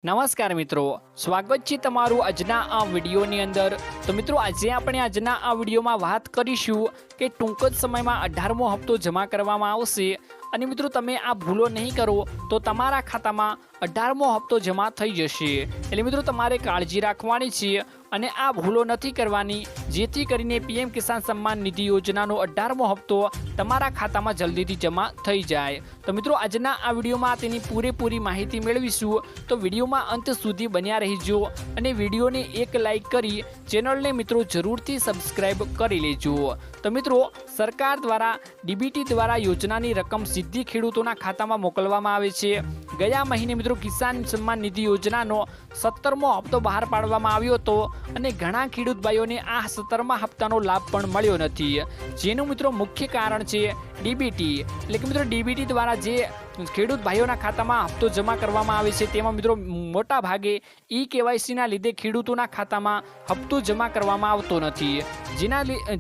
નમસ્કાર મિત્રો, સ્વાગત છે તમારું આજના આ વિડીયોની અંદર। તો મિત્રો આજે આપણે આજના આ વિડીયોમાં વાત કરીશું કે ટૂંક જ સમયમાં 18મો હપ્તો જમા કરવામાં આવશે અને મિત્રો તમે આ ભૂલો નહીં કરો તો તમારા ખાતામાં 18મો હપ્તો જમા થઈ જશે। એટલે મિત્રો તમારે કાળજી રાખવાની છે અને આ ભૂલો નથી કરવાની, જેથી કરીને પીએમ કિસાન સન્માન નિધિ યોજનાનો 18મો હપ્તો તમારા ખાતામાં જલ્દીથી જમા થઈ જાય। તો મિત્રો આજના આ વિડીયોમાં તેની પૂરેપૂરી માહિતી મેળવીશું, તો વિડીયોમાં અંત સુધી બન્યા રહેજો અને વિડીયોને એક લાઈક કરી ચેનલને મિત્રો જરૂરથી સબસ્ક્રાઇબ કરી લેજો। તો મિત્રો સરકાર દ્વારા ડીબીટી દ્વારા યોજનાની રકમ સીધી ખેડૂતોના ખાતામાં મોકલવામાં આવે છે। ગયા મહિને મિત્રો કિસાન સન્માન નિધિ યોજનાનો 17મો હપ્તો બહાર પાડવામાં આવ્યો હતો અને ઘણા ખેડૂત ભાઈઓને આ 17મા હપ્તાનો લાભ પણ મળ્યો નથી, જેનું મિત્રો મુખ્ય કારણ છે ડીબીટી। એટલે કે મિત્રો ડીબીટી દ્વારા જે ખેડૂત ભાઈઓના ખાતામાં હપ્તો જમા કરવામાં આવે છે તેમાં મિત્રો મોટા ભાગે કેવાયસીના લીધે ખેડૂતોના ખાતામાં હપ્તો જમા કરવામાં આવતો નથી,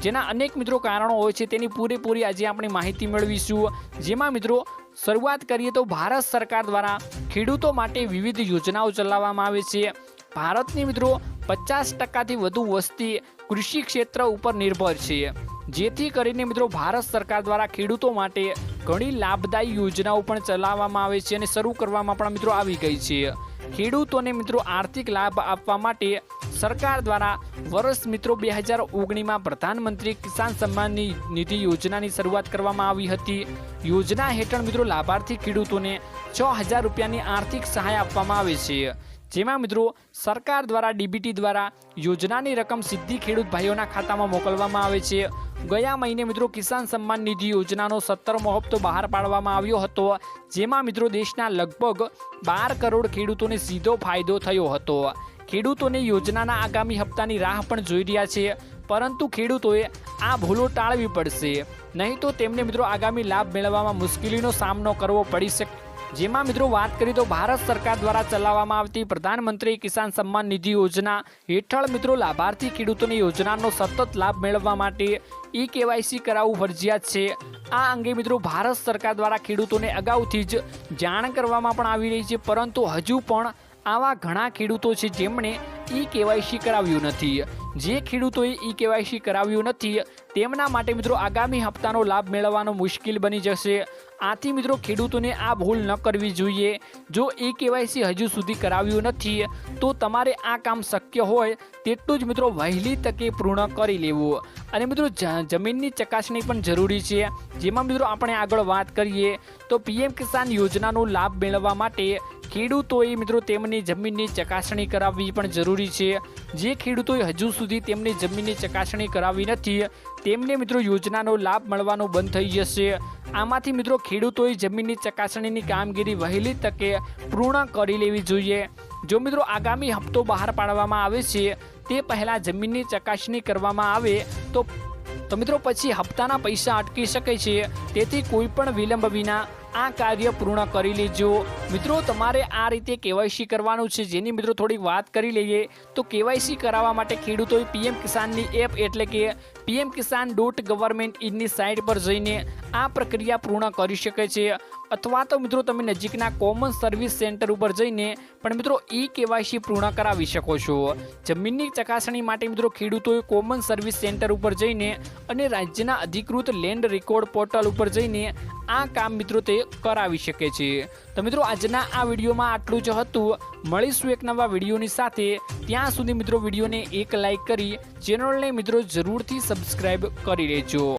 જેના અનેક મિત્રો કારણો હોય છે। તેની પૂરેપૂરી આજે આપણે માહિતી મેળવીશું, જેમાં મિત્રો શરૂઆત કરીએ તો ભારત સરકાર દ્વારા ખેડૂતો માટે વિવિધ યોજનાઓ ચલાવવામાં આવે છે। ભારતની મિત્રો 50%થી વધુ વસ્તી કૃષિ ક્ષેત્ર ઉપર નિર્ભર છે, જેથી કરીને મિત્રો ભારત સરકાર દ્વારા ખેડૂતો માટે ઘણી લાભદાયી યોજનાઓ પણ ચલાવવામાં આવે છે અને શરૂ કરવામાં પણ મિત્રો આવી ગઈ છે। ખેડૂતોને મિત્રો આર્થિક લાભ આપવા માટે સરકાર દ્વારા વર્ષ મિત્રો 2019માં પ્રધાનમંત્રી કિસાન સન્માન નિધિ યોજનાની શરૂઆત કરવામાં આવી હતી। યોજના હેઠળ મિત્રો લાભાર્થી ખેડૂતોને 6000 રૂપિયાની આર્થિક સહાય આપવામાં આવે છે, જેમાં મિત્રો સરકાર દ્વારા ડીબીટી દ્વારા યોજનાની રકમ સીધી ખેડૂત ભાઈઓના ખાતામાં મોકલવામાં આવે છે। ગયા મહિને મિત્રો કિસાન સન્માન નિધિ યોજનાનો 17મો હપ્તો બહાર પાડવામાં આવ્યો હતો, જેમાં મિત્રો દેશના લગભગ 12 કરોડ ખેડૂતોને સીધો ફાયદો થયો હતો। ખેડૂતોને યોજનાના આગામી હપ્તાની રાહ પણ જોઈ રહ્યા છે, પરંતુ ખેડૂતોએ આ ભૂલો ટાળવી પડશે, નહીં તો તેમને મિત્રો આગામી લાભ મેળવવામાં મુશ્કેલીનો સામનો કરવો પડી શકે। જેમાં મિત્રો વાત કરીએ તો ભારત સરકાર દ્વારા ચલાવવામાં આવતી પ્રધાનમંત્રી કિસાન સન્માન નિધિ યોજના હેઠળ મિત્રો લાભાર્થી ખેડૂતોને યોજનાનો સતત લાભ મેળવવા માટે કેવાયસી કરાવવું ફરજિયાત છે। આ અંગે મિત્રો ભારત સરકાર દ્વારા ખેડૂતોને અગાઉથી જ જાણ કરવામાં પણ આવી રહી છે, પરંતુ હજુ પણ આવા ઘણા ખેડૂતો છે જેમણે કેવાયસી કરાવ્યું નથી। જે ખેડૂતોએ કેવાયસી કરાવ્યું નથી તેમના માટે મિત્રો આગામી હપ્તાનો લાભ મેળવવાનો મુશ્કેલ બની જશે। આથી મિત્રો ખેડૂતોને આ ભૂલ ન કરવી જોઈએ। જો કેવાયસી હજુ સુધી કરાવ્યું નથી તો તમારે આ કામ શક્ય હોય તેટલું જ મિત્રો વહેલી તકે પૂર્ણ કરી લેવું। અને મિત્રો જમીનની ચકાસણી પણ જરૂરી છે, જેમાં મિત્રો આપણે આગળ વાત કરીએ તો પીએમ કિસાન યોજનાનો લાભ મેળવવા માટે ખેડૂતોએ મિત્રો તેમની જમીનની ચકાસણી કરાવવી પણ જરૂરી છે। જે ખેડૂતોએ હજુ સુધી તેમની જમીનની ચકાસણી કરાવી નથી તેમને મિત્રો યોજનાનો લાભ મળવાનો બંધ થઈ જશે। આમાંથી મિત્રો ખેડૂતોએ જમીનની ચકાસણીની કામગીરી વહેલી તકે પૂર્ણ કરી લેવી જોઈએ। જો મિત્રો આગામી હપ્તો બહાર પાડવામાં આવે છે તે પહેલાં જમીનની ચકાસણી કરવામાં આવે તો મિત્રો પછી હપ્તાના પૈસા અટકી શકે છે, તેથી કોઈ પણ વિલંબ વિના આ કાર્ય પૂર્ણ કરી લેજો। મિત્રો તમારે આ રીતે કેવાયસી કરવાનું છે, જેની મિત્રો થોડીક વાત કરી લઈએ તો કેવાયસી કરાવવા માટે ખેડૂતોએ પીએમ કિસાનની એપ એટલે કે pmkisan.government.in ની સાઇટ પર જઈને આ પ્રક્રિયા પૂર્ણ કરી શકે છે, અથવા તો મિત્રો તમે નજીકના કોમન સર્વિસ સેન્ટર ઉપર જઈને પણ મિત્રો કેવાયસી પૂર્ણ કરાવી શકો છો। જમીનની ચકાસણી માટે મિત્રો ખેડૂતોએ કોમન સર્વિસ સેન્ટર ઉપર જઈને અને રાજ્યના અધિકૃત લેન્ડ રેકોર્ડ પોર્ટલ ઉપર જઈને આ કામ મિત્રો તે કરાવી શકે છે। તો મિત્રો આજના આ વિડીયોમાં આટલું જ હતું। મળીશું એક નવા વિડીયોની સાથે, ત્યાં સુધી મિત્રો વિડીયોને એક લાઈક કરી ચેનલને મિત્રો જરૂરથી સબસ્ક્રાઇબ કરી લેજો।